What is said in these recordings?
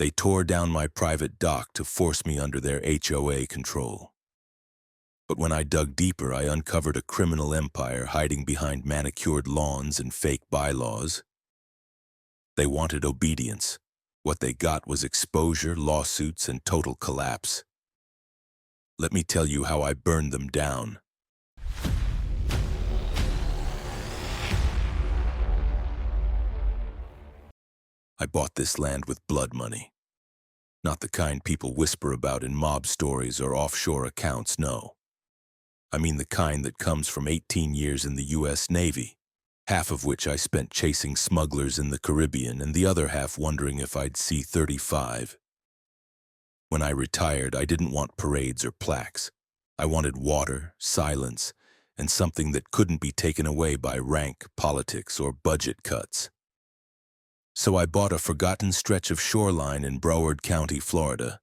They tore down my private dock to force me under their HOA control. But when I dug deeper, I uncovered a criminal empire hiding behind manicured lawns and fake bylaws. They wanted obedience. What they got was exposure, lawsuits, and total collapse. Let me tell you how I burned them down. I bought this land with blood money. Not the kind people whisper about in mob stories or offshore accounts, no. I mean the kind that comes from 18 years in the U.S. Navy, half of which I spent chasing smugglers in the Caribbean and the other half wondering if I'd see 35. When I retired, I didn't want parades or plaques. I wanted water, silence, and something that couldn't be taken away by rank, politics, or budget cuts. So I bought a forgotten stretch of shoreline in Broward County, Florida.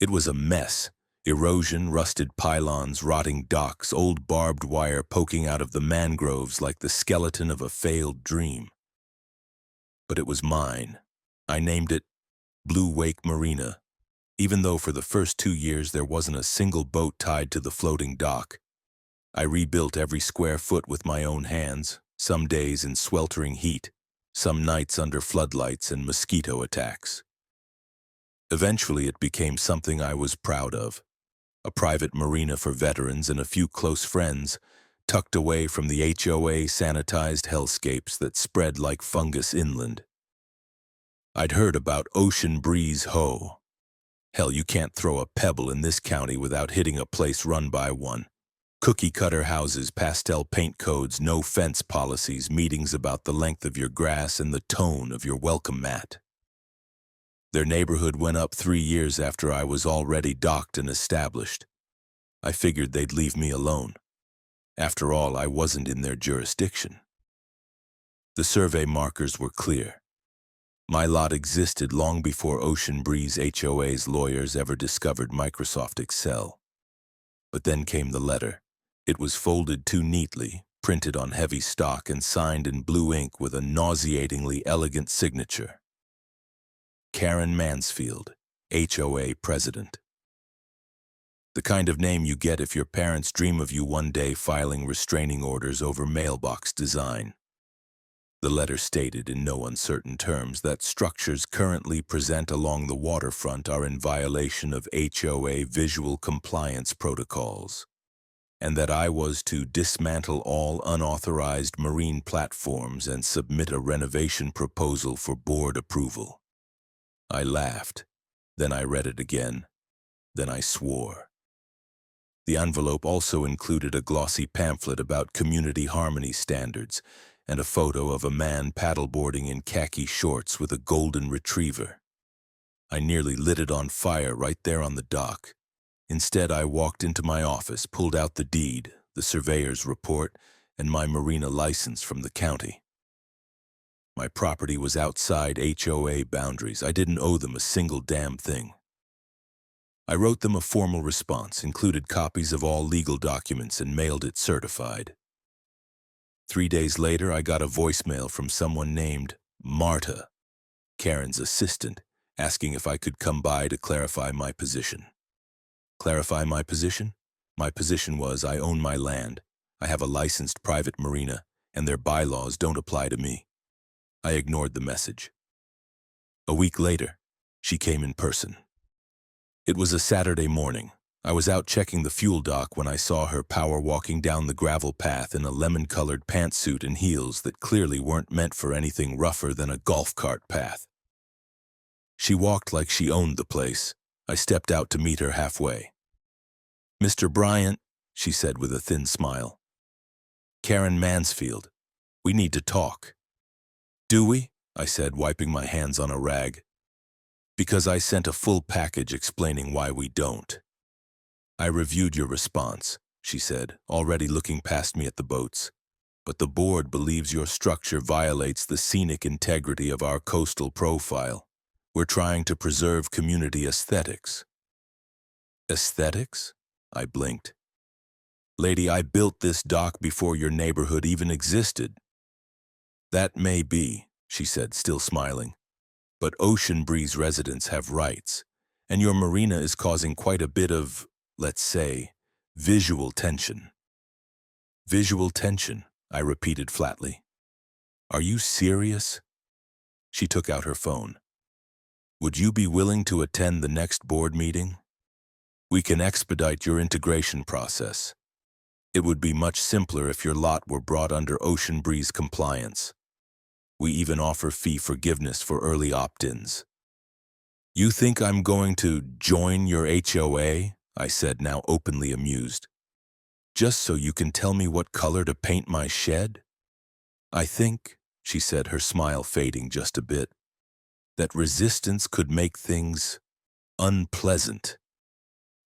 It was a mess. Erosion, rusted pylons, rotting docks, old barbed wire poking out of the mangroves like the skeleton of a failed dream. But it was mine. I named it Blue Wake Marina, even though for the first 2 years there wasn't a single boat tied to the floating dock. I rebuilt every square foot with my own hands, some days in sweltering heat, some nights under floodlights and mosquito attacks. Eventually it became something I was proud of. A private marina for veterans and a few close friends, tucked away from the HOA sanitized hellscapes that spread like fungus inland. I'd heard about Ocean Breeze HOA. Hell, you can't throw a pebble in this county without hitting a place run by one. Cookie-cutter houses, pastel paint codes, no fence policies, meetings about the length of your grass and the tone of your welcome mat. Their neighborhood went up 3 years after I was already docked and established. I figured they'd leave me alone. After all, I wasn't in their jurisdiction. The survey markers were clear. My lot existed long before Ocean Breeze HOA's lawyers ever discovered Microsoft Excel. But then came the letter. It was folded too neatly, printed on heavy stock, and signed in blue ink with a nauseatingly elegant signature. Karen Mansfield, HOA President. The kind of name you get if your parents dream of you one day filing restraining orders over mailbox design. The letter stated in no uncertain terms that structures currently present along the waterfront are in violation of HOA visual compliance protocols, and that I was to dismantle all unauthorized marine platforms and submit a renovation proposal for board approval. I laughed, then I read it again, then I swore. The envelope also included a glossy pamphlet about community harmony standards and a photo of a man paddleboarding in khaki shorts with a golden retriever. I nearly lit it on fire right there on the dock. Instead, I walked into my office, pulled out the deed, the surveyor's report, and my marina license from the county. My property was outside HOA boundaries. I didn't owe them a single damn thing. I wrote them a formal response, included copies of all legal documents, and mailed it certified. 3 days later, I got a voicemail from someone named Marta, Karen's assistant, asking if I could come by to clarify my position. Clarify my position? My position was I own my land, I have a licensed private marina, and their bylaws don't apply to me. I ignored the message. A week later, she came in person. It was a Saturday morning. I was out checking the fuel dock when I saw her power walking down the gravel path in a lemon-colored pantsuit and heels that clearly weren't meant for anything rougher than a golf cart path. She walked like she owned the place. I stepped out to meet her halfway. "Mr. Bryant," she said with a thin smile. "Karen Mansfield. We need to talk." "Do we?" I said, wiping my hands on a rag. "Because I sent a full package explaining why we don't." "I reviewed your response," she said, already looking past me at the boats. "But the board believes your structure violates the scenic integrity of our coastal profile. We're trying to preserve community aesthetics." "Aesthetics?" I blinked. "Lady, I built this dock before your neighborhood even existed." "That may be," she said, still smiling. but Ocean Breeze residents have rights, and your marina is causing quite a bit of, let's say, visual tension. Visual tension, I repeated flatly. Are you serious? She took out her phone. Would you be willing to attend the next board meeting? We can expedite your integration process. It would be much simpler if your lot were brought under Ocean Breeze compliance. We even offer fee forgiveness for early opt-ins. You think I'm going to join your HOA? I said, now openly amused. Just so you can tell me what color to paint my shed? I think, she said, her smile fading just a bit, that resistance could make things unpleasant.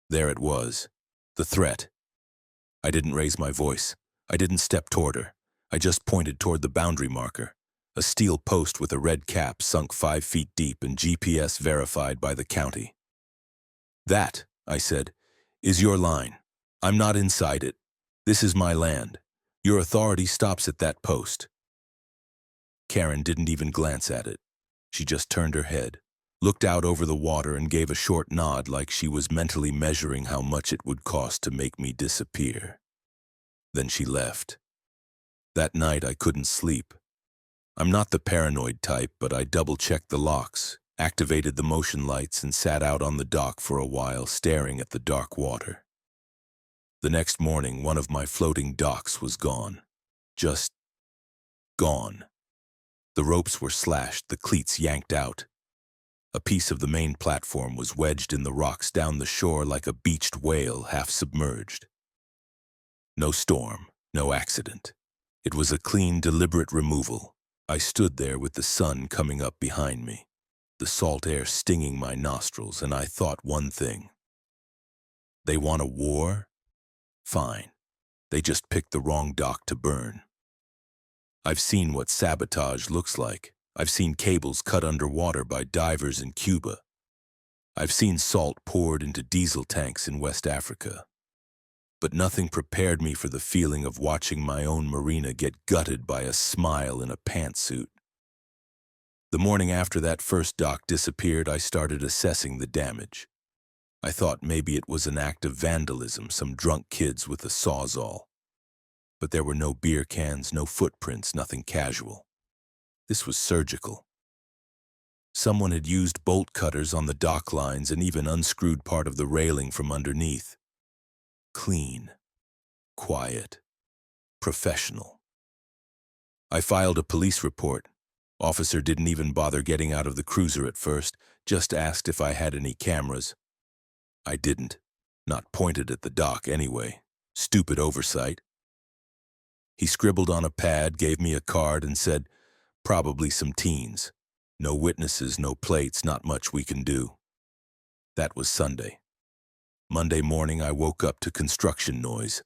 There it was, the threat. I didn't raise my voice. I didn't step toward her. I just pointed toward the boundary marker, a steel post with a red cap sunk 5 feet deep and GPS verified by the county. That, I said, is your line. I'm not inside it. This is my land. Your authority stops at that post. Karen didn't even glance at it. She just turned her head, looked out over the water and gave a short nod like she was mentally measuring how much it would cost to make me disappear. Then she left. That night I couldn't sleep. I'm not the paranoid type, but I double-checked the locks, activated the motion lights, and sat out on the dock for a while staring at the dark water. The next morning, one of my floating docks was gone. Just gone. The ropes were slashed, the cleats yanked out. A piece of the main platform was wedged in the rocks down the shore like a beached whale half submerged. No storm, no accident. It was a clean, deliberate removal. I stood there with the sun coming up behind me, the salt air stinging my nostrils, and I thought one thing. They want a war? Fine. They just picked the wrong dock to burn. I've seen what sabotage looks like. I've seen cables cut underwater by divers in Cuba. I've seen salt poured into diesel tanks in West Africa. But nothing prepared me for the feeling of watching my own marina get gutted by a smile in a pantsuit. The morning after that first dock disappeared, I started assessing the damage. I thought maybe it was an act of vandalism, some drunk kids with a sawzall. But there were no beer cans, no footprints, nothing casual. This was surgical. Someone had used bolt cutters on the dock lines and even unscrewed part of the railing from underneath. Clean, quiet, professional. I filed a police report. Officer didn't even bother getting out of the cruiser at first, just asked if I had any cameras. I didn't. Not pointed at the dock anyway. Stupid oversight. He scribbled on a pad, gave me a card, and said, probably some teens. No witnesses, no plates, not much we can do. That was Sunday. Monday morning, I woke up to construction noise.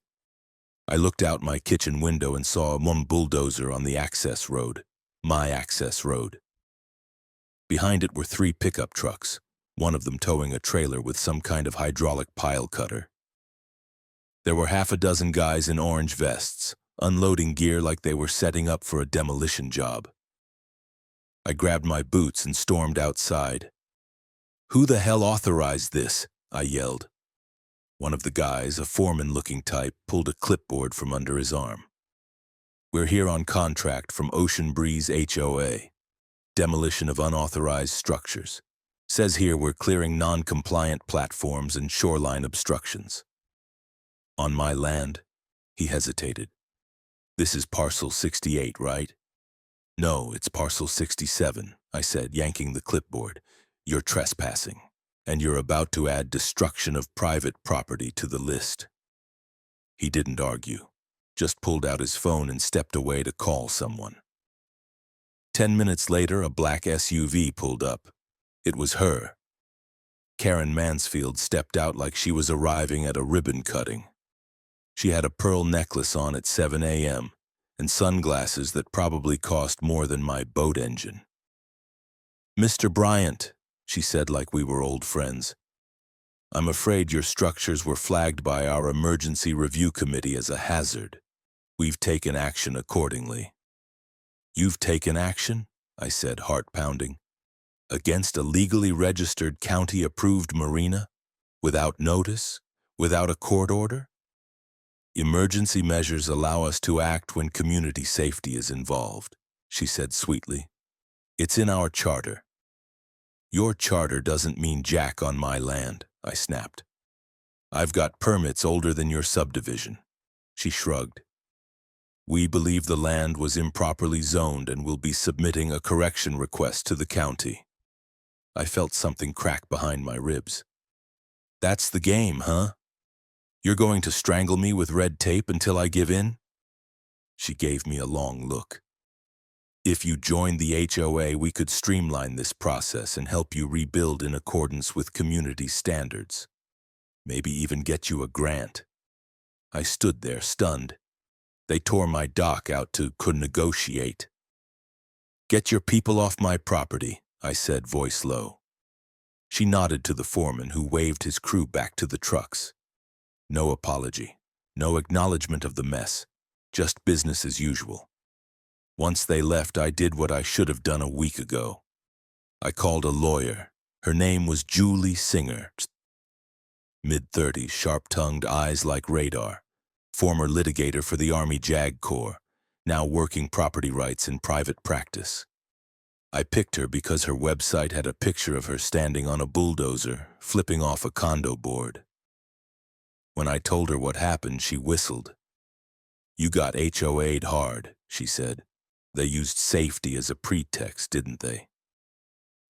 I looked out my kitchen window and saw one bulldozer on the access road, my access road. Behind it were 3 pickup trucks, one of them towing a trailer with some kind of hydraulic pile cutter. There were half a dozen guys in orange vests, unloading gear like they were setting up for a demolition job. I grabbed my boots and stormed outside. "Who the hell authorized this?" I yelled. One of the guys, a foreman-looking type, pulled a clipboard from under his arm. "We're here on contract from Ocean Breeze HOA. Demolition of unauthorized structures. Says here we're clearing non-compliant platforms and shoreline obstructions." "On my land?" He hesitated. "This is parcel 68, right?" "No, it's parcel 67, I said, yanking the clipboard. "You're trespassing, and you're about to add destruction of private property to the list." He didn't argue, just pulled out his phone and stepped away to call someone. 10 minutes later, a black SUV pulled up. It was her. Karen Mansfield stepped out like she was arriving at a ribbon cutting. She had a pearl necklace on at 7 a.m. and sunglasses that probably cost more than my boat engine. "Mr. Bryant," she said like we were old friends, "I'm afraid your structures were flagged by our emergency review committee as a hazard. We've taken action accordingly." "You've taken action?" I said, heart pounding. against a legally registered county-approved marina, without notice, without a court order? Emergency measures allow us to act when community safety is involved, she said sweetly. It's in our charter. Your charter doesn't mean jack on my land, I snapped. I've got permits older than your subdivision. She shrugged. We believe the land was improperly zoned and will be submitting a correction request to the county. I felt something crack behind my ribs. That's the game, huh? You're going to strangle me with red tape until I give in? She gave me a long look. If you joined the HOA, we could streamline this process and help you rebuild in accordance with community standards. Maybe even get you a grant. I stood there, stunned. They tore my dock out to negotiate. Get your people off my property, I said, voice low. She nodded to the foreman, who waved his crew back to the trucks. No apology, no acknowledgement of the mess, just business as usual. Once they left, I did what I should have done a week ago. I called a lawyer. Her name was Julie Singer. Mid-30s, sharp-tongued, eyes like radar. Former litigator for the Army JAG Corps, now working property rights in private practice. I picked her because her website had a picture of her standing on a bulldozer, flipping off a condo board. When I told her what happened, she whistled. You got HOA'd hard, she said. They used safety as a pretext, didn't they?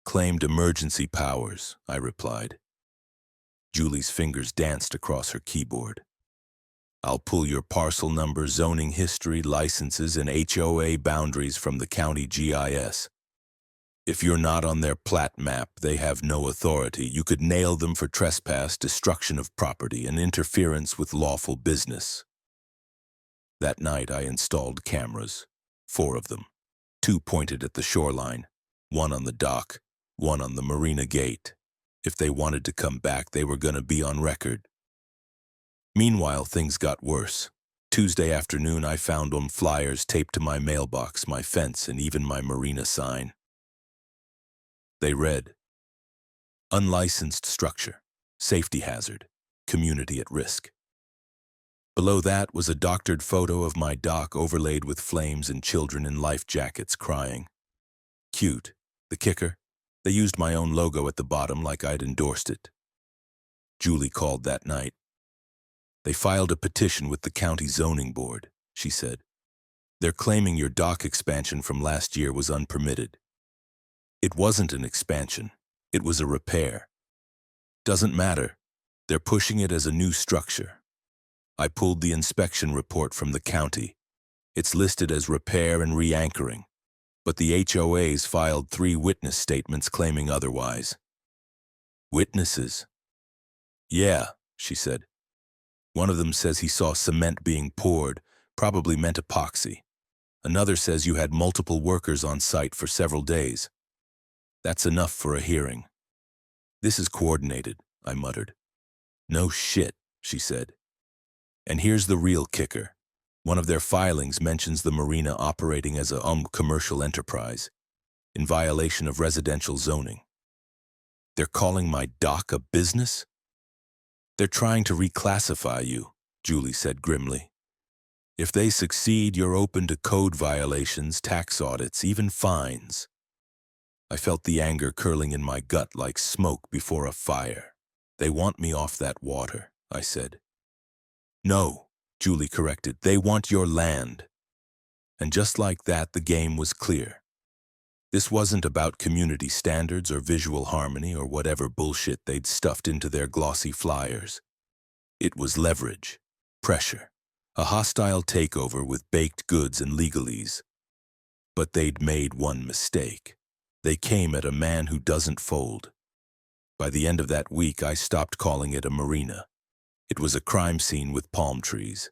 Claimed emergency powers, I replied. Julie's fingers danced across her keyboard. I'll pull your parcel number, zoning history, licenses, and HOA boundaries from the county GIS. If you're not on their plat map, they have no authority. You could nail them for trespass, destruction of property, and interference with lawful business. That night I installed cameras, 4 of them. 2 pointed at the shoreline, 1 on the dock, 1 on the Marina gate. If they wanted to come back, they were going to be on record. Meanwhile, things got worse. Tuesday afternoon, I found flyers taped to my mailbox, my fence, and even my Marina sign. They read, unlicensed structure, safety hazard, community at risk. Below that was a doctored photo of my dock overlaid with flames and children in life jackets crying. Cute. The kicker? They used my own logo at the bottom like I'd endorsed it. Julie called that night. They filed a petition with the county zoning board, she said. They're claiming your dock expansion from last year was unpermitted. It wasn't an expansion. It was a repair. Doesn't matter. They're pushing it as a new structure. I pulled the inspection report from the county. It's listed as repair and re-anchoring, but the HOAs filed 3 witness statements claiming otherwise. Witnesses? Yeah, she said. One of them says he saw cement being poured, probably meant epoxy. Another says you had multiple workers on site for several days. That's enough for a hearing. This is coordinated, I muttered. No shit, she said. And here's the real kicker. One of their filings mentions the marina operating as a commercial enterprise, in violation of residential zoning. They're calling my dock a business? They're trying to reclassify you, Julie said grimly. If they succeed, you're open to code violations, tax audits, even fines. I felt the anger curling in my gut like smoke before a fire. They want me off that water, I said. No, Julie corrected, they want your land. And just like that, the game was clear. This wasn't about community standards or visual harmony or whatever bullshit they'd stuffed into their glossy flyers. It was leverage, pressure, a hostile takeover with baked goods and legalese. But they'd made one mistake. They came at a man who doesn't fold. By the end of that week, I stopped calling it a marina. It was a crime scene with palm trees.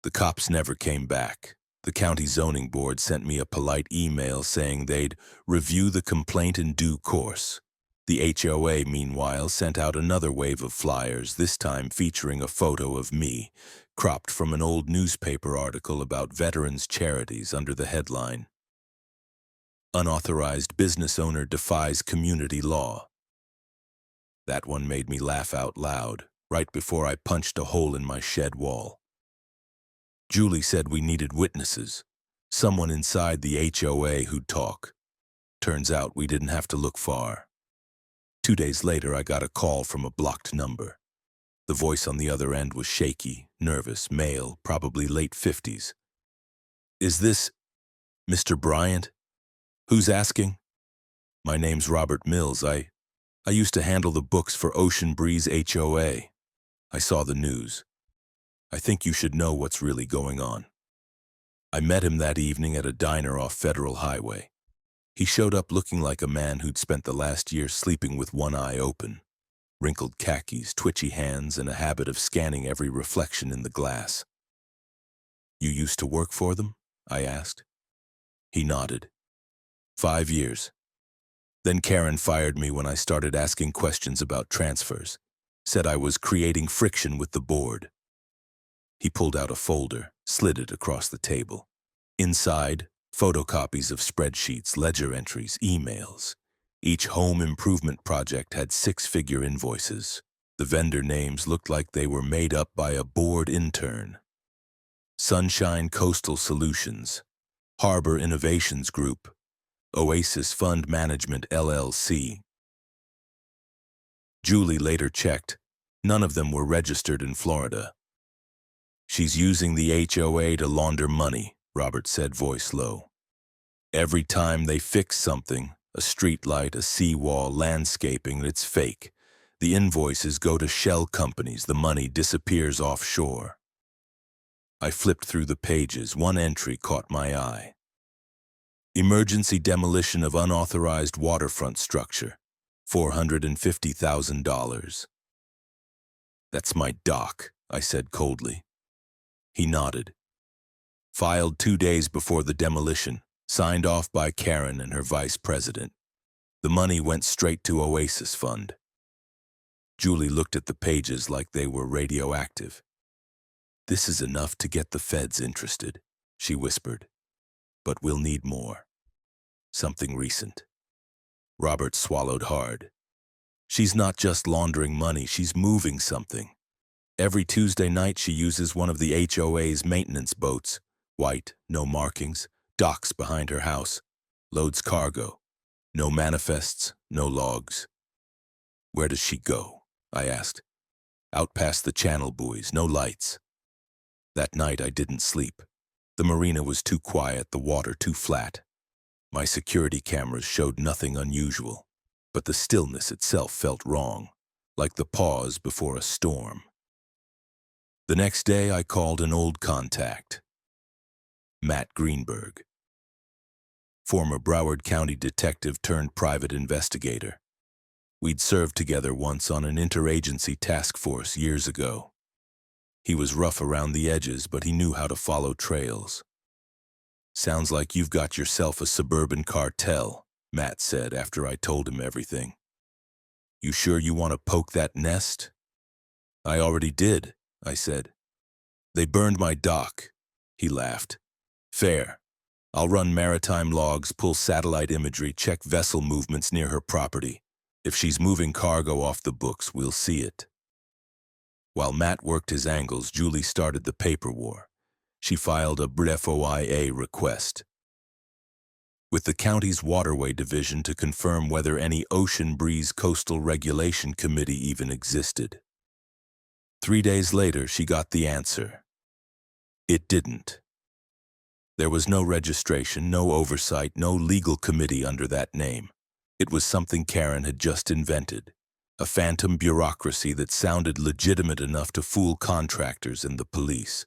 The cops never came back. The county zoning board sent me a polite email saying they'd review the complaint in due course. The HOA, meanwhile, sent out another wave of flyers, this time featuring a photo of me, cropped from an old newspaper article about veterans' charities under the headline, Unauthorized business owner defies community law. That one made me laugh out loud, right before I punched a hole in my shed wall. Julie said we needed witnesses, someone inside the HOA who'd talk. Turns out we didn't have to look far. 2 days later, I got a call from a blocked number. The voice on the other end was shaky, nervous, male, probably late 50s. "Is this Mr. Bryant? Who's asking?" "My name's Robert Mills. I used to handle the books for Ocean Breeze HOA. I saw the news. I think you should know what's really going on." I met him that evening at a diner off Federal Highway. He showed up looking like a man who'd spent the last year sleeping with one eye open. Wrinkled khakis, twitchy hands, and a habit of scanning every reflection in the glass. "You used to work for them?" I asked. He nodded. 5 years. Then Karen fired me when I started asking questions about transfers. Said I was creating friction with the board. He pulled out a folder, slid it across the table. Inside, photocopies of spreadsheets, ledger entries, emails. Each home improvement project had 6-figure invoices. The vendor names looked like they were made up by a board intern. Sunshine Coastal Solutions, Harbor Innovations Group, Oasis Fund Management LLC. Julie later checked. None of them were registered in Florida. "She's using the HOA to launder money," Robert said, voice low. "Every time they fix something, a street light, a seawall, landscaping, it's fake. The invoices go to shell companies, the money disappears offshore." I flipped through the pages. One entry caught my eye. "Emergency demolition of unauthorized waterfront structure, $450,000. "That's my dock," I said coldly. He nodded. "Filed 2 days before the demolition, signed off by Karen and her vice president. The money went straight to Oasis Fund." Julie looked at the pages like they were radioactive. "This is enough to get the feds interested," she whispered. "But we'll need more. Something recent." Robert swallowed hard. "She's not just laundering money, she's moving something. Every Tuesday night she uses one of the HOA's maintenance boats. White, no markings, docks behind her house. Loads cargo. No manifests, no logs." "Where does she go?" I asked. "Out past the channel buoys, no lights." That night I didn't sleep. The marina was too quiet, the water too flat. My security cameras showed nothing unusual, but the stillness itself felt wrong, like the pause before a storm. The next day I called an old contact, Matt Greenberg, former Broward County detective turned private investigator. We'd served together once on an interagency task force years ago. He was rough around the edges, but he knew how to follow trails. "Sounds like you've got yourself a suburban cartel," Matt said after I told him everything. "You sure you want to poke that nest?" "I already did," I said. "They burned my dock." He laughed. "Fair. I'll run maritime logs, pull satellite imagery, check vessel movements near her property. If she's moving cargo off the books, we'll see it." While Matt worked his angles, Julie started the paper war. She filed a FOIA request with the county's waterway division to confirm whether any Ocean Breeze Coastal Regulation Committee even existed. 3 days later, she got the answer. It didn't. There was no registration, no oversight, no legal committee under that name. It was something Karen had just invented, a phantom bureaucracy that sounded legitimate enough to fool contractors and the police.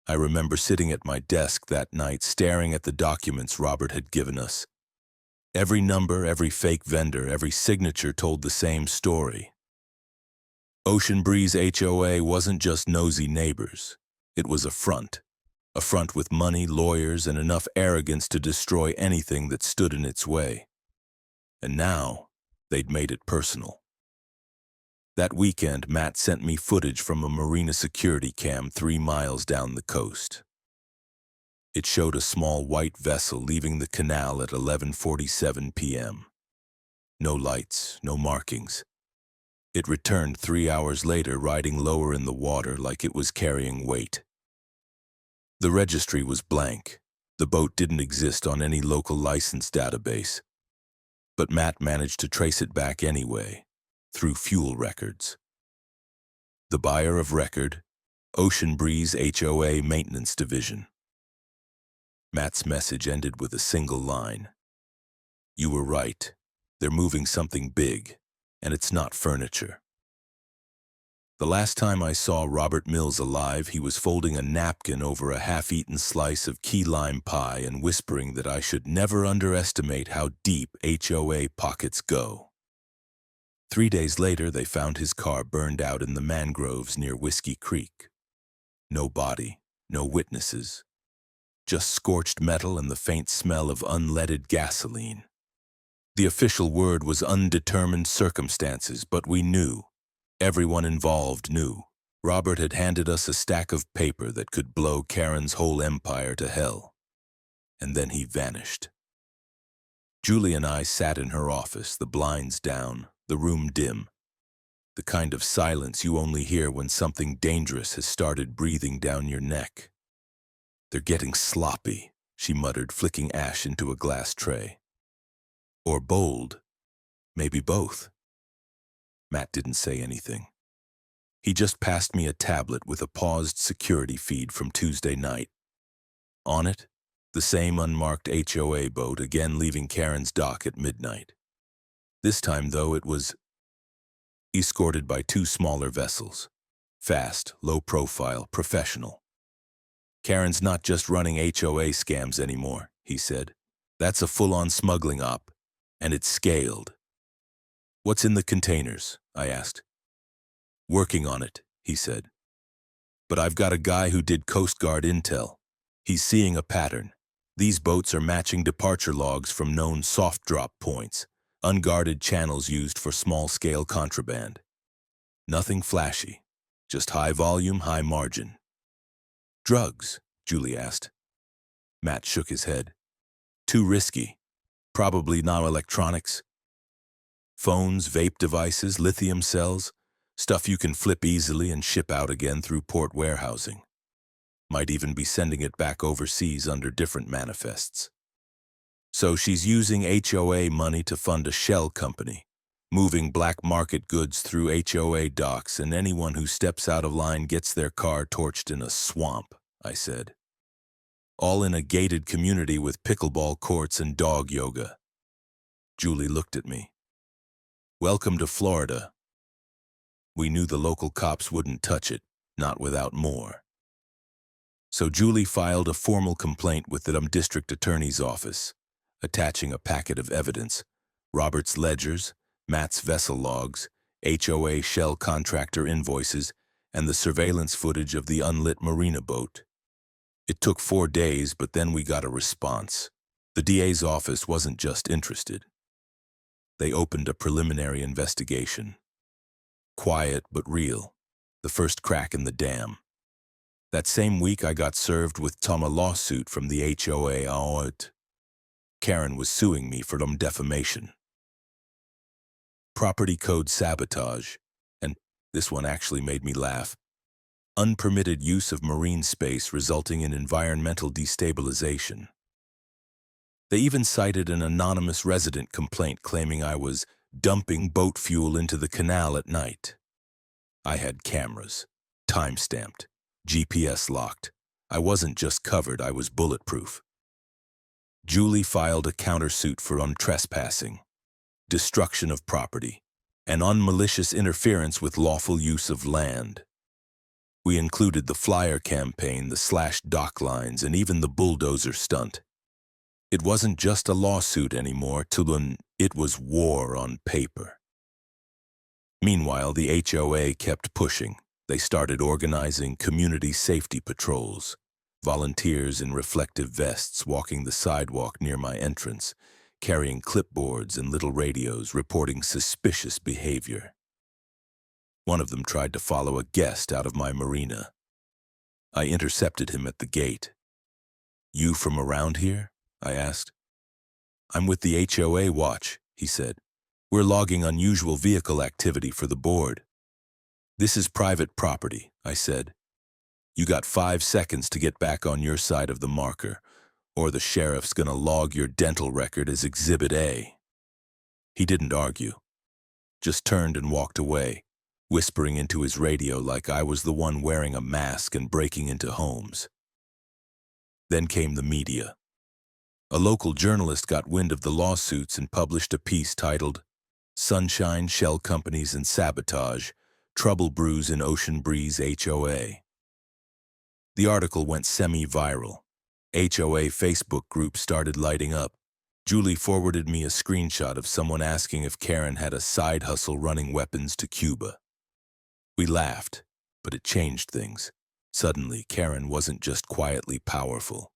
I remember sitting at my desk that night staring at the documents Robert had given us. Every number, every fake vendor, every signature told the same story. Ocean Breeze HOA wasn't just nosy neighbors. It was a front with money, lawyers, and enough arrogance to destroy anything that stood in its way. And now, they'd made it personal. That weekend, Matt sent me footage from a Marina security cam 3 miles down the coast. It showed a small white vessel leaving the canal at 11:47 p.m. No lights, no markings. It returned 3 hours later, riding lower in the water like it was carrying weight. The registry was blank. The boat didn't exist on any local license database. But Matt managed to trace it back anyway, through fuel records. The buyer of record, Ocean Breeze HOA Maintenance Division. Matt's message ended with a single line. You were right. They're moving something big, and it's not furniture. The last time I saw Robert Mills alive, he was folding a napkin over a half-eaten slice of key lime pie and whispering that I should never underestimate how deep HOA pockets go. 3 days later, they found his car burned out in the mangroves near Whiskey Creek. No body, no witnesses. Just scorched metal and the faint smell of unleaded gasoline. The official word was undetermined circumstances, but we knew. Everyone involved knew. Robert had handed us a stack of paper that could blow Karen's whole empire to hell. And then he vanished. Julie and I sat in her office, the blinds down, the room dim. The kind of silence you only hear when something dangerous has started breathing down your neck. They're getting sloppy, she muttered, flicking ash into a glass tray. Or bold. Maybe both. Matt didn't say anything. He just passed me a tablet with a paused security feed from Tuesday night. On it, the same unmarked HOA boat again leaving Karen's dock at midnight. This time, though, it was escorted by 2 smaller vessels. Fast, low profile, professional. Karen's not just running HOA scams anymore, he said. That's a full-on smuggling op, and it's scaled. What's in the containers? I asked. Working on it, he said. But I've got a guy who did Coast Guard intel. He's seeing a pattern. These boats are matching departure logs from known soft drop points, unguarded channels used for small-scale contraband. Nothing flashy, just high volume, high margin. Drugs? Julie asked. Matt shook his head. Too risky. Probably now electronics. Phones, vape devices, lithium cells, stuff you can flip easily and ship out again through port warehousing. Might even be sending it back overseas under different manifests. So she's using HOA money to fund a shell company, moving black market goods through HOA docks, and anyone who steps out of line gets their car torched in a swamp, I said. All in a gated community with pickleball courts and dog yoga. Julie looked at me. Welcome to Florida. We knew the local cops wouldn't touch it, not without more. So Julie filed a formal complaint with the district attorney's office, attaching a packet of evidence, Robert's ledgers, Matt's vessel logs, HOA shell contractor invoices, and the surveillance footage of the unlit Marina boat. It took 4 days, but then we got a response. The DA's office wasn't just interested. They opened a preliminary investigation. Quiet but real, the first crack in the dam. That same week I got served with a lawsuit from the HOA. Karen was suing me for defamation. Property code sabotage, and this one actually made me laugh. Unpermitted use of marine space resulting in environmental destabilization. They even cited an anonymous resident complaint claiming I was dumping boat fuel into the canal at night. I had cameras, time-stamped, GPS locked. I wasn't just covered, I was bulletproof. Julie filed a countersuit for trespassing, destruction of property, and malicious interference with lawful use of land. We included the flyer campaign, the slashed dock lines, and even the bulldozer stunt. It wasn't just a lawsuit anymore, it was war on paper. Meanwhile, the HOA kept pushing. They started organizing community safety patrols, volunteers in reflective vests walking the sidewalk near my entrance, carrying clipboards and little radios reporting suspicious behavior. One of them tried to follow a guest out of my marina. I intercepted him at the gate. You from around here? I asked. I'm with the HOA watch, he said. We're logging unusual vehicle activity for the board. This is private property, I said. You got 5 seconds to get back on your side of the marker, or the sheriff's gonna log your dental record as Exhibit A. He didn't argue, just turned and walked away, whispering into his radio like I was the one wearing a mask and breaking into homes. Then came the media. A local journalist got wind of the lawsuits and published a piece titled, "Sunshine, Shell Companies and Sabotage, Trouble Brews in Ocean Breeze HOA." The article went semi-viral. HOA Facebook groups started lighting up. Julie forwarded me a screenshot of someone asking if Karen had a side hustle running weapons to Cuba. We laughed, but it changed things. Suddenly, Karen wasn't just quietly powerful.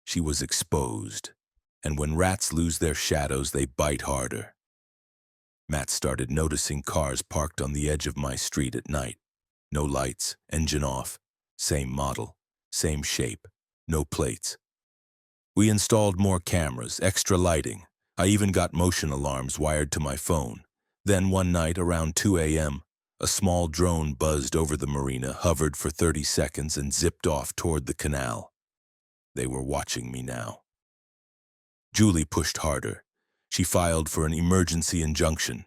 She was exposed. And when rats lose their shadows, they bite harder. Matt started noticing cars parked on the edge of my street at night. No lights, engine off, same model, same shape, no plates. We installed more cameras, extra lighting. I even got motion alarms wired to my phone. Then one night around 2 a.m., a small drone buzzed over the marina, hovered for 30 seconds, and zipped off toward the canal. They were watching me now. Julie pushed harder. She filed for an emergency injunction,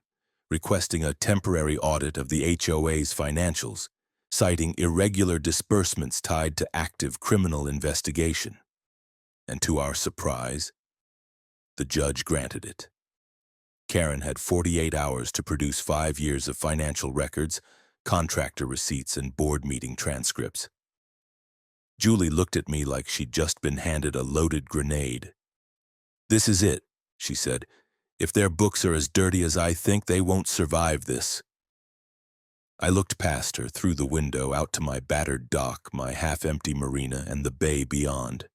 requesting a temporary audit of the HOA's financials, citing irregular disbursements tied to active criminal investigation. And to our surprise, the judge granted it. Karen had 48 hours to produce 5 years of financial records, contractor receipts, and board meeting transcripts. Julie looked at me like she'd just been handed a loaded grenade. "This is it," she said. "If their books are as dirty as I think, they won't survive this." I looked past her through the window out to my battered dock, my half-empty marina, and the bay beyond.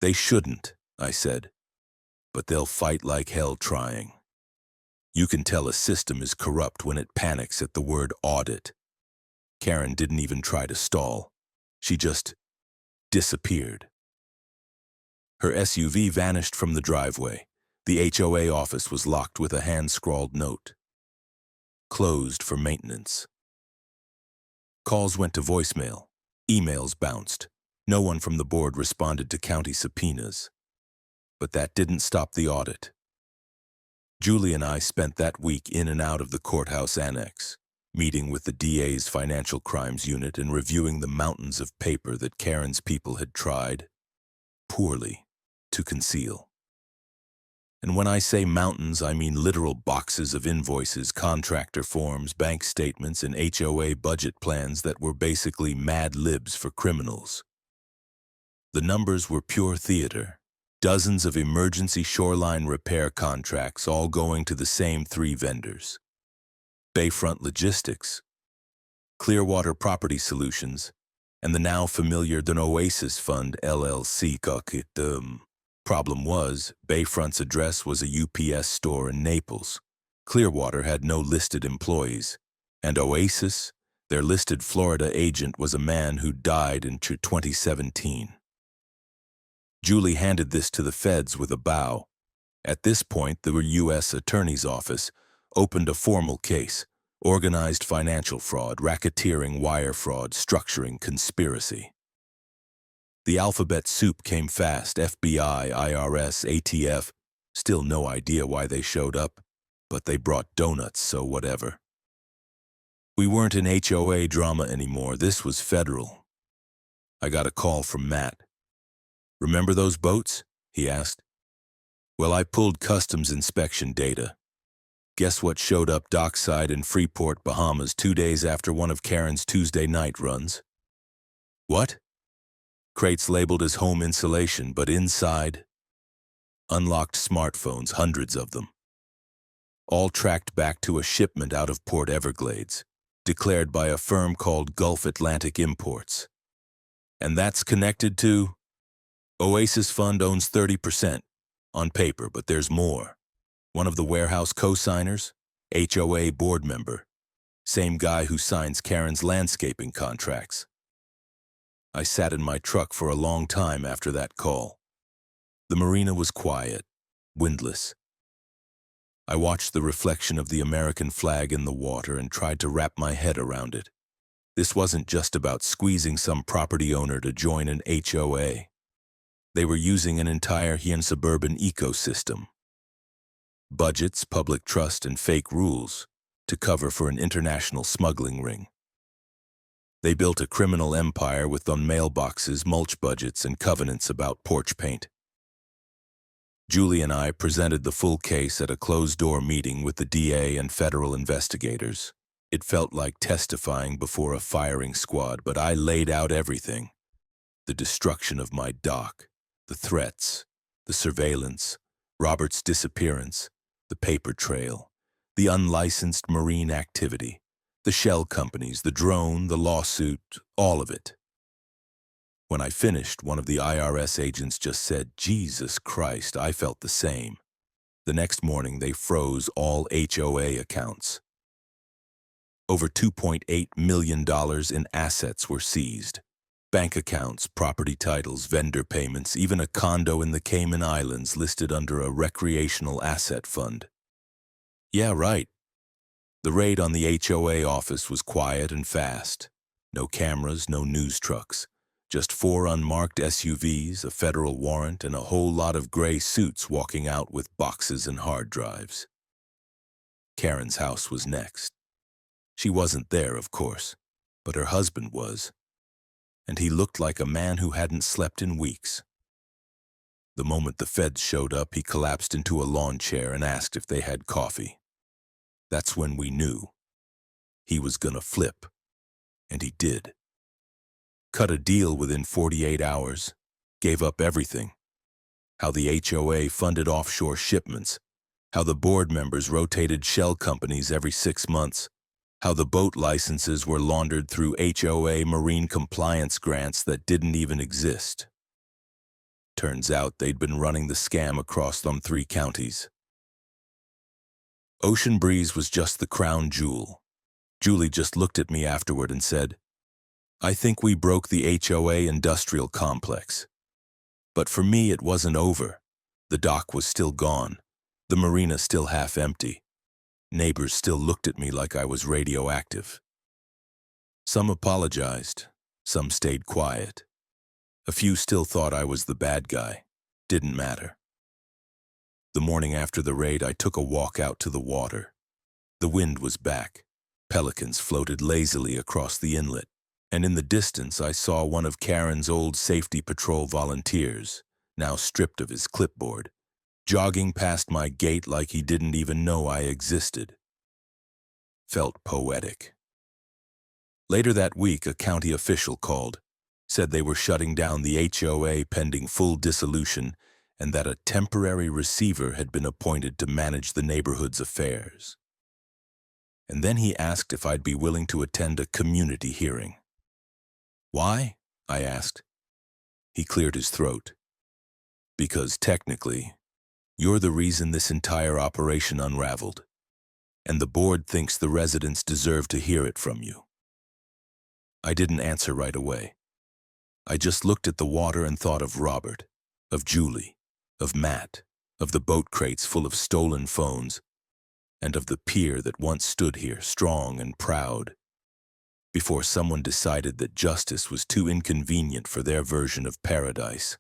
"They shouldn't," I said, "but they'll fight like hell trying. You can tell a system is corrupt when it panics at the word audit." Karen didn't even try to stall. She just disappeared. Her SUV vanished from the driveway. The HOA office was locked with a hand-scrawled note. Closed for maintenance. Calls went to voicemail. Emails bounced. No one from the board responded to county subpoenas. But that didn't stop the audit. Julie and I spent that week in and out of the courthouse annex, meeting with the DA's financial crimes unit and reviewing the mountains of paper that Karen's people had tried, poorly, to conceal. And when I say mountains, I mean literal boxes of invoices, contractor forms, bank statements, and HOA budget plans that were basically mad libs for criminals. The numbers were pure theater. Dozens of emergency shoreline repair contracts, all going to the same 3 vendors. Bayfront Logistics, Clearwater Property Solutions, and the now familiar The Oasis Fund LLC. Problem was, Bayfront's address was a UPS store in Naples. Clearwater had no listed employees. And Oasis, their listed Florida agent, was a man who died in 2017. Julie handed this to the feds with a bow. At this point, the U.S. Attorney's Office opened a formal case: organized financial fraud, racketeering, wire fraud, structuring, conspiracy. The alphabet soup came fast: FBI, IRS, ATF. Still no idea why they showed up, but they brought donuts, so whatever. We weren't in HOA drama anymore. This was federal. I got a call from Matt. "Remember those boats?" he asked. "Well, I pulled customs inspection data. Guess what showed up dockside in Freeport, Bahamas 2 days after one of Karen's Tuesday night runs?" "What?" "Crates labeled as home insulation, but inside, unlocked smartphones, hundreds of them. All tracked back to a shipment out of Port Everglades, declared by a firm called Gulf Atlantic Imports. And that's connected to... Oasis Fund owns 30%, on paper, but there's more. One of the warehouse co-signers, HOA board member, same guy who signs Karen's landscaping contracts. I sat in my truck for a long time after that call. The marina was quiet, windless. I watched the reflection of the American flag in the water and tried to wrap my head around it. This wasn't just about squeezing some property owner to join an HOA. They were using an entire suburban ecosystem. Budgets, public trust, and fake rules to cover for an international smuggling ring. They built a criminal empire with mailboxes, mulch budgets, and covenants about porch paint. Julie and I presented the full case at a closed-door meeting with the DA and federal investigators. It felt like testifying before a firing squad, but I laid out everything. The destruction of my dock, the threats, the surveillance, Robert's disappearance, the paper trail, the unlicensed marine activity, the shell companies, the drone, the lawsuit, all of it. When I finished, one of the IRS agents just said, "Jesus Christ," I felt the same. The next morning, they froze all HOA accounts. Over $2.8 million in assets were seized. Bank accounts, property titles, vendor payments, even a condo in the Cayman Islands listed under a recreational asset fund. Yeah, right. The raid on the HOA office was quiet and fast. No cameras, no news trucks. Just 4 unmarked SUVs, a federal warrant, and a whole lot of gray suits walking out with boxes and hard drives. Karen's house was next. She wasn't there, of course, but her husband was. And he looked like a man who hadn't slept in weeks. The moment the feds showed up, he collapsed into a lawn chair and asked if they had coffee. That's when we knew. He was gonna flip. And he did. Cut a deal within 48 hours, gave up everything. How the HOA funded offshore shipments, how the board members rotated shell companies every 6 months, how the boat licenses were laundered through HOA marine compliance grants that didn't even exist. Turns out they'd been running the scam across them 3 counties. Ocean Breeze was just the crown jewel. Julie just looked at me afterward and said, "I think we broke the HOA industrial complex." But for me, it wasn't over. The dock was still gone. The marina still half empty. Neighbors still looked at me like I was radioactive. Some apologized. Some stayed quiet. A few still thought I was the bad guy. Didn't matter. The morning after the raid, I took a walk out to the water. The wind was back. Pelicans floated lazily across the inlet. And in the distance, I saw one of Karen's old safety patrol volunteers, now stripped of his clipboard, jogging past my gate like he didn't even know I existed. Felt poetic. Later that week, a county official called, said they were shutting down the HOA pending full dissolution and that a temporary receiver had been appointed to manage the neighborhood's affairs. And then he asked if I'd be willing to attend a community hearing. "Why?" I asked. He cleared his throat. "Because technically, you're the reason this entire operation unraveled, and the board thinks the residents deserve to hear it from you." I didn't answer right away. I just looked at the water and thought of Robert, of Julie, of Matt, of the boat crates full of stolen phones, and of the pier that once stood here strong and proud, before someone decided that justice was too inconvenient for their version of paradise.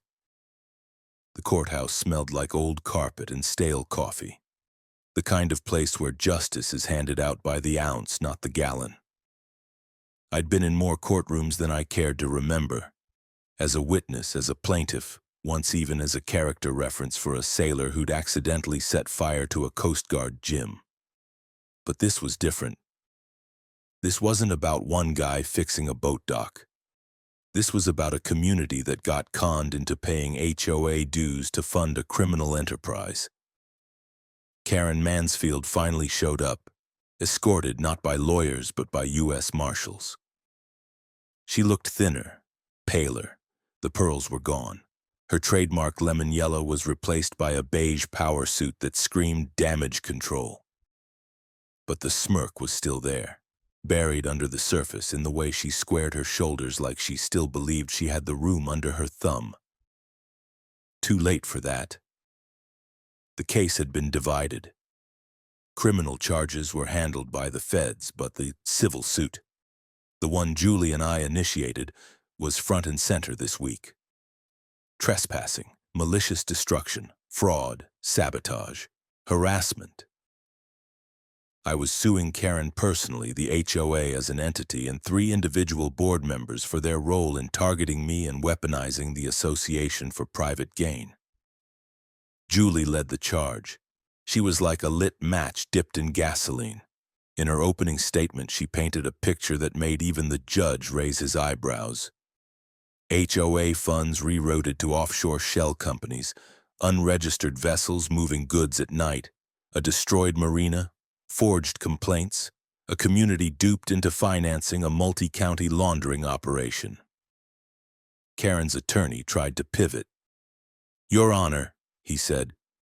The courthouse smelled like old carpet and stale coffee, the kind of place where justice is handed out by the ounce, not the gallon. I'd been in more courtrooms than I cared to remember, as a witness, as a plaintiff, once even as a character reference for a sailor who'd accidentally set fire to a Coast Guard gym. But this was different. This wasn't about one guy fixing a boat dock. This was about a community that got conned into paying HOA dues to fund a criminal enterprise. Karen Mansfield finally showed up, escorted not by lawyers but by U.S. Marshals. She looked thinner, paler. The pearls were gone. Her trademark lemon yellow was replaced by a beige power suit that screamed damage control. But the smirk was still there. buried under the surface in the way she squared her shoulders like she still believed she had the room under her thumb. Too late for that. The case had been divided. Criminal charges were handled by the feds, but the civil suit, the one Julie and I initiated, was front and center this week. Trespassing, malicious destruction, fraud, sabotage, harassment. I was suing Karen personally, the HOA as an entity, and 3 individual board members for their role in targeting me and weaponizing the association for private gain. Julie led the charge. She was like a lit match dipped in gasoline. In her opening statement, she painted a picture that made even the judge raise his eyebrows. HOA funds rerouted to offshore shell companies, unregistered vessels moving goods at night, a destroyed marina, forged complaints, a community duped into financing a multi-county laundering operation. Karen's attorney tried to pivot. "Your Honor," he said,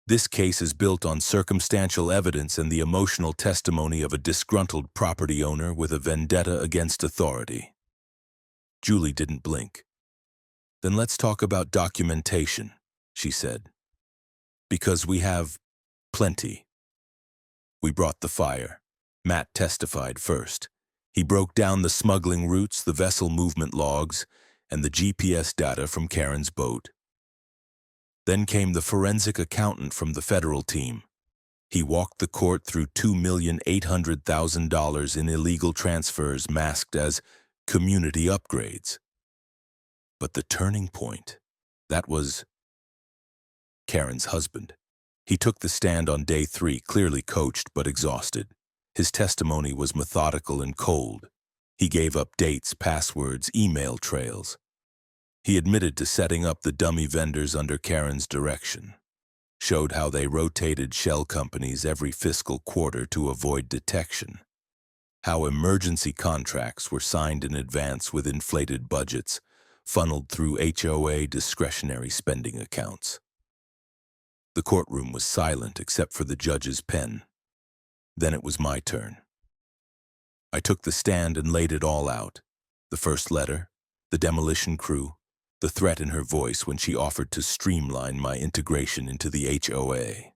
"this case is built on circumstantial evidence and the emotional testimony of a disgruntled property owner with a vendetta against authority." Julie didn't blink. "Then let's talk about documentation," she said. "Because we have plenty." We brought the fire. Matt testified first. He broke down the smuggling routes, the vessel movement logs, and the GPS data from Karen's boat. Then came the forensic accountant from the federal team. He walked the court through $2,800,000 in illegal transfers masked as community upgrades. But the turning point, that was Karen's husband. He took the stand on day 3, clearly coached but exhausted. His testimony was methodical and cold. He gave up dates, passwords, email trails. He admitted to setting up the dummy vendors under Karen's direction, showed how they rotated shell companies every fiscal quarter to avoid detection, how emergency contracts were signed in advance with inflated budgets, funneled through HOA discretionary spending accounts. The courtroom was silent except for the judge's pen. Then it was my turn. I took the stand and laid it all out. The first letter, the demolition crew, the threat in her voice when she offered to streamline my integration into the HOA.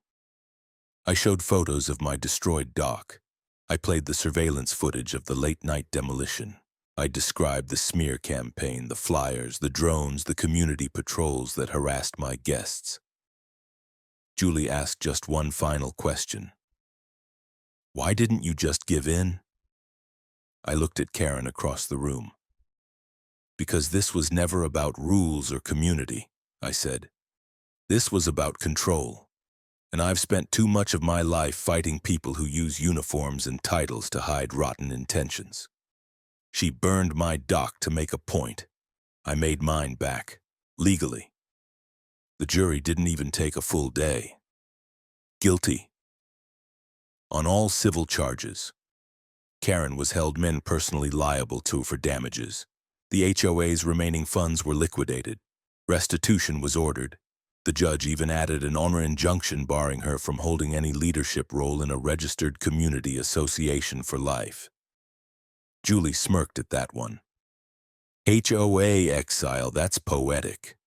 I showed photos of my destroyed dock. I played the surveillance footage of the late-night demolition. I described the smear campaign, the flyers, the drones, the community patrols that harassed my guests. Julie asked just one final question. "Why didn't you just give in?" I looked at Karen across the room. "Because this was never about rules or community," I said. "This was about control. And I've spent too much of my life fighting people who use uniforms and titles to hide rotten intentions. She burned my dock to make a point. I made mine back, legally. The jury didn't even take a full day. Guilty. On all civil charges. Karen was held personally liable for damages. The HOA's remaining funds were liquidated. Restitution was ordered. The judge even added an honor injunction barring her from holding any leadership role in a registered community association for life. Julie smirked at that one. HOA exile, that's poetic.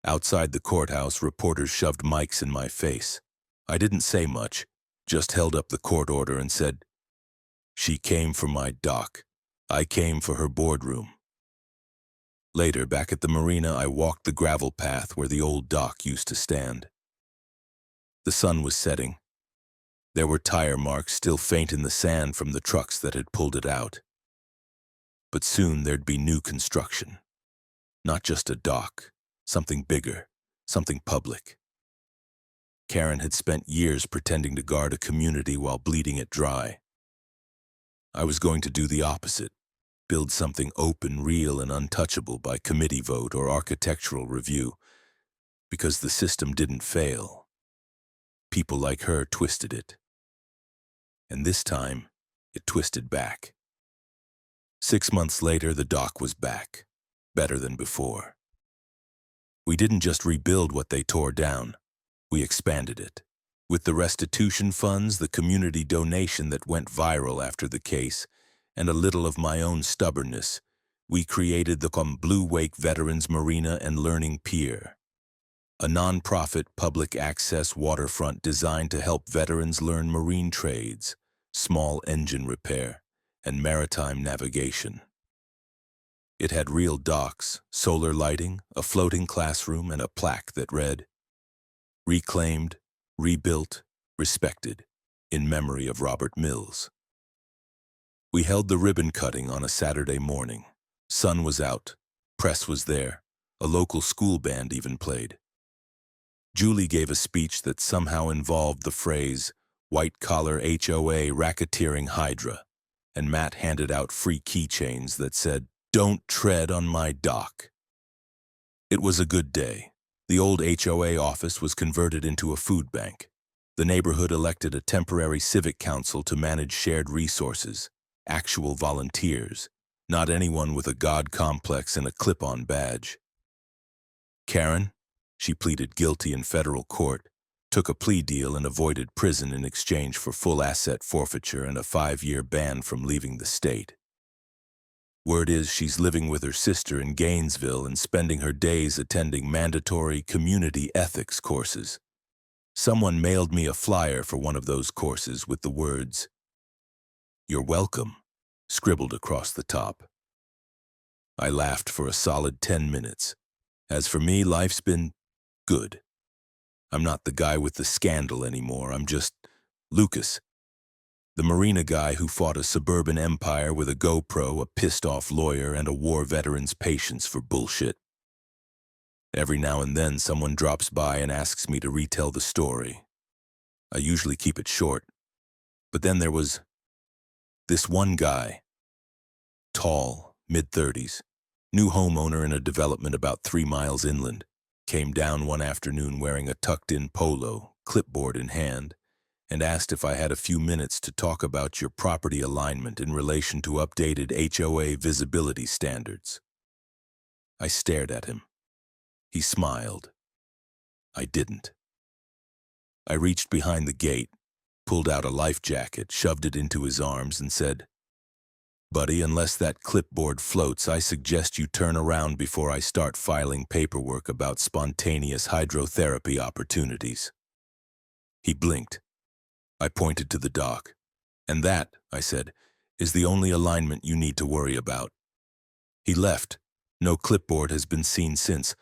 Outside the courthouse, reporters shoved mics in my face. I didn't say much, just held up the court order and said, "She came for my dock. I came for her boardroom." Later, back at the Marina, I walked the gravel path where the old dock used to stand. The sun was setting. There were tire marks still faint in the sand from the trucks that had pulled it out. But soon there'd be new construction. Not just a dock, something bigger, something public. Karen had spent years pretending to guard a community while bleeding it dry. I was going to do the opposite, build something open, real, and untouchable by committee vote or architectural review, because the system didn't fail. People like her twisted it. And this time, it twisted back. 6 months later, the dock was back, better than before. We didn't just rebuild what they tore down, we expanded it. With the restitution funds, the community donation that went viral after the case, and a little of my own stubbornness, we created the Blue Wake Veterans Marina and Learning Pier, a non-profit public access waterfront designed to help veterans learn marine trades, small engine repair, and maritime navigation. It had real docks, solar lighting, a floating classroom, and a plaque that read, "Reclaimed, rebuilt, respected, in memory of Robert Mills." We held the ribbon cutting on a Saturday morning. Sun was out, press was there, a local school band even played. Julie gave a speech that somehow involved the phrase, white-collar HOA racketeering hydra, and Matt handed out free keychains that said, "Don't tread on my dock." It was a good day. The old HOA office was converted into a food bank. The neighborhood elected a temporary civic council to manage shared resources, actual volunteers, not anyone with a god complex and a clip-on badge. Karen, she pleaded guilty in federal court, took a plea deal and avoided prison in exchange for full asset forfeiture and a 5-year ban from leaving the state. Word is she's living with her sister in Gainesville and spending her days attending mandatory community ethics courses. Someone mailed me a flyer for one of those courses with the words, "You're welcome," scribbled across the top. I laughed for a solid 10 minutes. As for me, life's been good. I'm not the guy with the scandal anymore. I'm just Lucas, the Marina guy who fought a suburban empire with a GoPro, a pissed-off lawyer, and a war veteran's patience for bullshit. Every now and then someone drops by and asks me to retell the story. I usually keep it short. But then there was this one guy, tall, mid-30s, new homeowner in a development about 3 miles inland, came down one afternoon wearing a tucked-in polo, clipboard in hand, and asked if I had a few minutes to talk about your property alignment in relation to updated HOA visibility standards. I stared at him. He smiled. I didn't. I reached behind the gate, pulled out a life jacket, shoved it into his arms, and said, "Buddy, unless that clipboard floats, I suggest you turn around before I start filing paperwork about spontaneous hydrotherapy opportunities." He blinked. I pointed to the dock. "And that," I said, "is the only alignment you need to worry about." He left. No clipboard has been seen since,